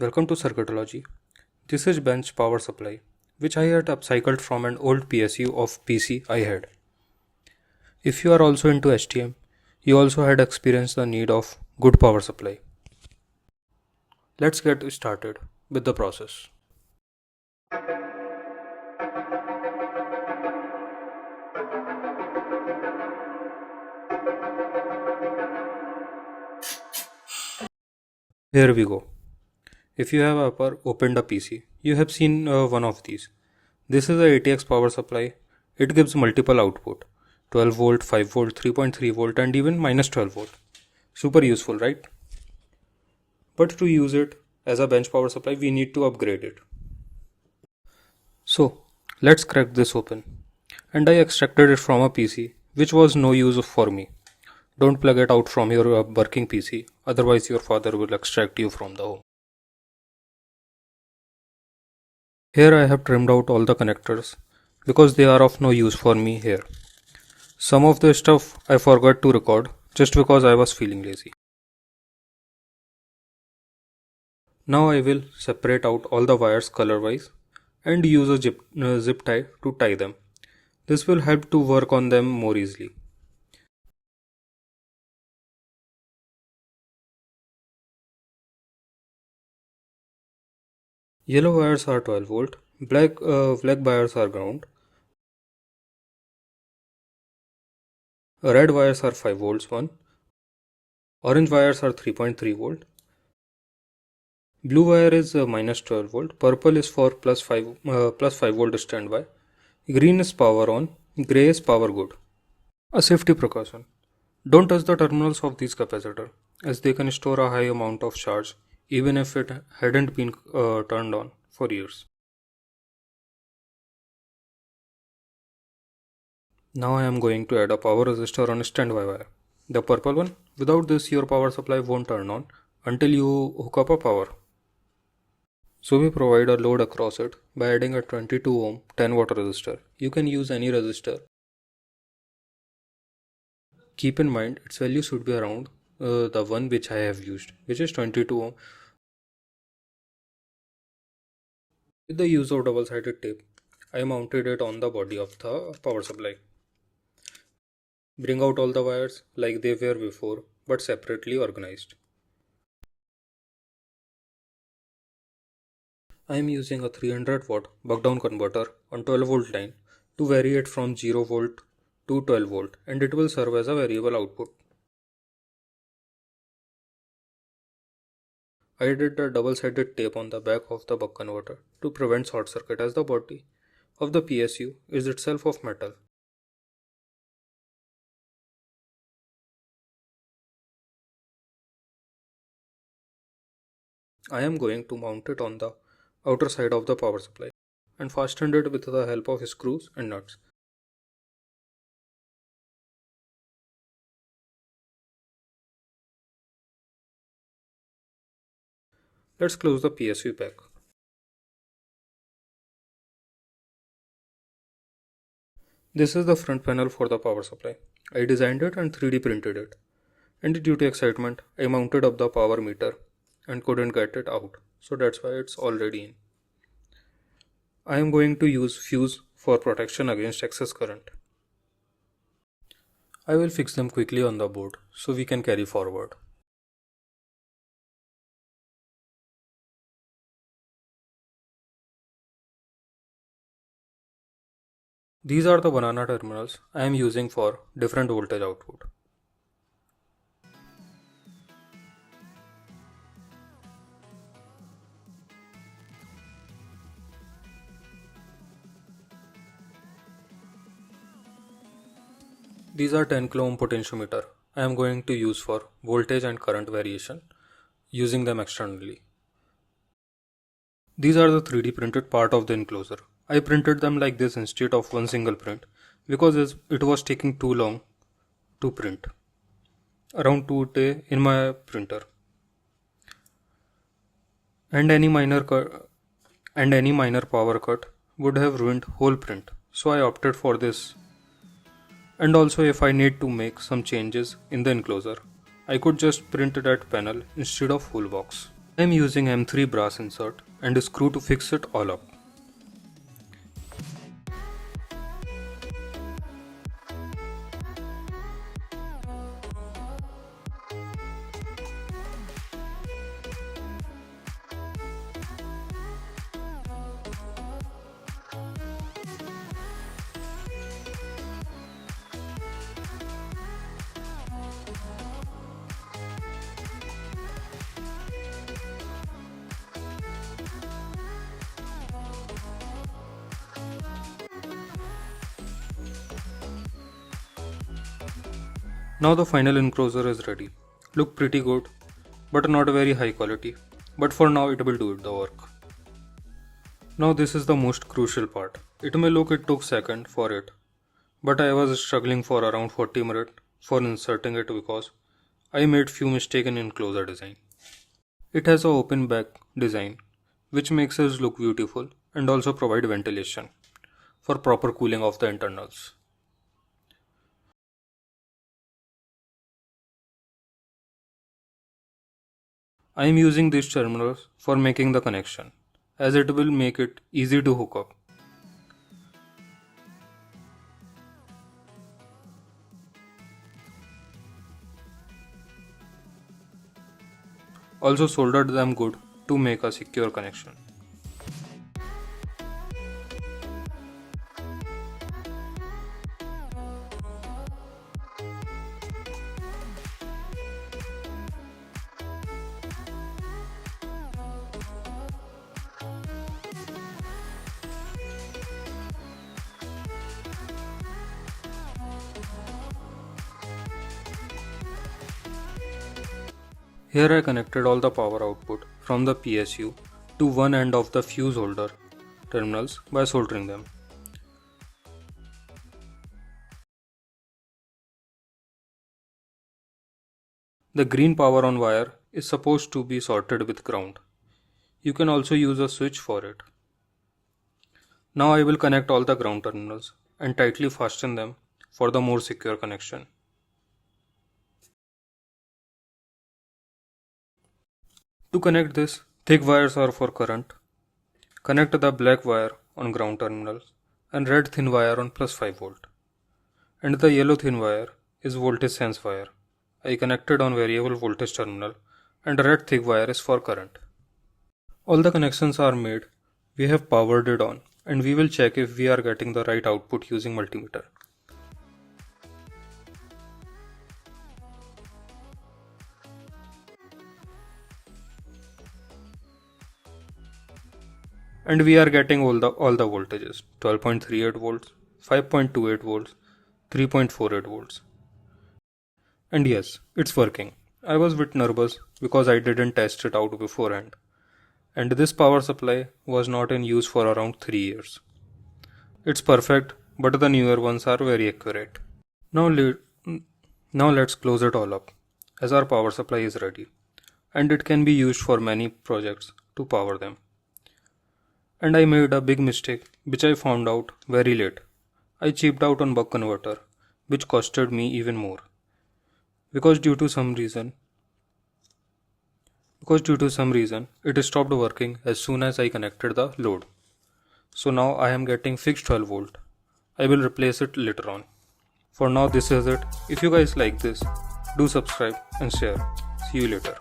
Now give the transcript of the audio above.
Welcome to Circuitology. This is bench power supply, which I had upcycled from an old PSU of PC I had. If you are also into HTM, you also had experienced the need of good power supply. Let's get started with the process. Here we go. If you have ever opened a PC, you have seen one of these. This is a ATX power supply. It gives multiple output: 12 volt, 5 volt, 3.3 volt and even minus 12 volt. Super useful, right? But to use it as a bench power supply, we need to upgrade it. So let's crack this open. And I extracted it from a PC, which was no use for me. Don't plug it out from your working PC, otherwise your father will extract you from the home. Here I have trimmed out all the connectors because they are of no use for me here. Some of the stuff I forgot to record just because I was feeling lazy. Now I will separate out all the wires color wise and use a zip tie to tie them. This will help to work on them more easily. Yellow wires are 12 volt, black wires are ground, red wires are 5 volts 1, orange wires are 3.3 volt, blue wire is minus 12 volt, purple is for plus 5 volt standby, green is power on, grey is power good. A safety precaution: don't touch the terminals of these capacitors as they can store a high amount of charge even if it hadn't been turned on for years. Now I am going to add a power resistor on a standby wire. The purple one. Without this your power supply won't turn on until you hook up a power. So we provide a load across it by adding a 22 ohm 10 watt resistor. You can use any resistor. Keep in mind its value should be around the one which I have used, which is 22 ohm. With the use of double-sided tape, I mounted it on the body of the power supply. Bring out all the wires like they were before, but separately organized. I am using a 300 watt buck-down converter on 12 volt line to vary it from 0 volt to 12 volt, and it will serve as a variable output. I did the double-sided tape on the back of the buck converter to prevent short circuit as the body of the PSU is itself of metal. I am going to mount it on the outer side of the power supply and fasten it with the help of screws and nuts. Let's close the PSU back. This is the front panel for the power supply. I designed it and 3D printed it. And due to excitement, I mounted up the power meter and couldn't get it out. So that's why it's already in. I am going to use fuse for protection against excess current. I will fix them quickly on the board so we can carry forward. These are the banana terminals I am using for different voltage output. These are 10 kilo ohm potentiometer I am going to use for voltage and current variation using them externally. These are the 3D printed part of the enclosure. I printed them like this instead of one single print because it was taking too long to print. Around 2 days in my printer. And any minor power cut would have ruined whole print. So I opted for this. And also if I need to make some changes in the enclosure, I could just print that panel instead of full box. I am using M3 brass insert and a screw to fix it all up. Now the final enclosure is ready. Look pretty good, but not very high quality. But for now it will do the work. Now this is the most crucial part. It may look it took second for it, but I was struggling for around 40 minutes for inserting it because I made few mistakes in enclosure design. It has a open back design which makes it look beautiful and also provide ventilation for proper cooling of the internals. I am using these terminals for making the connection, as it will make it easy to hook up. Also soldered them good to make a secure connection. Here I connected all the power output from the PSU to one end of the fuse holder terminals by soldering them. The green power on wire is supposed to be sorted with ground. You can also use a switch for it. Now I will connect all the ground terminals and tightly fasten them for the more secure connection. To connect this, thick wires are for current. Connect the black wire on ground terminal and red thin wire on plus 5 volt. And the yellow thin wire is voltage sense wire. I connected on variable voltage terminal and red thick wire is for current. All the connections are made, we have powered it on and we will check if we are getting the right output using multimeter. And we are getting all the voltages, 12.38 volts, 5.28 volts, 3.48 volts. And yes, it's working. I was a bit nervous because I didn't test it out beforehand. And this power supply was not in use for around 3 years. It's perfect, but the newer ones are very accurate. Now let's close it all up, as our power supply is ready. And it can be used for many projects to power them. And I made a big mistake which I found out very late. I cheaped out on buck converter, which costed me even more. Because due to some reason it stopped working as soon as I connected the load. So now I am getting fixed 12 volt. I will replace it later on. For now this is it. If you guys like this, do subscribe and share. See you later.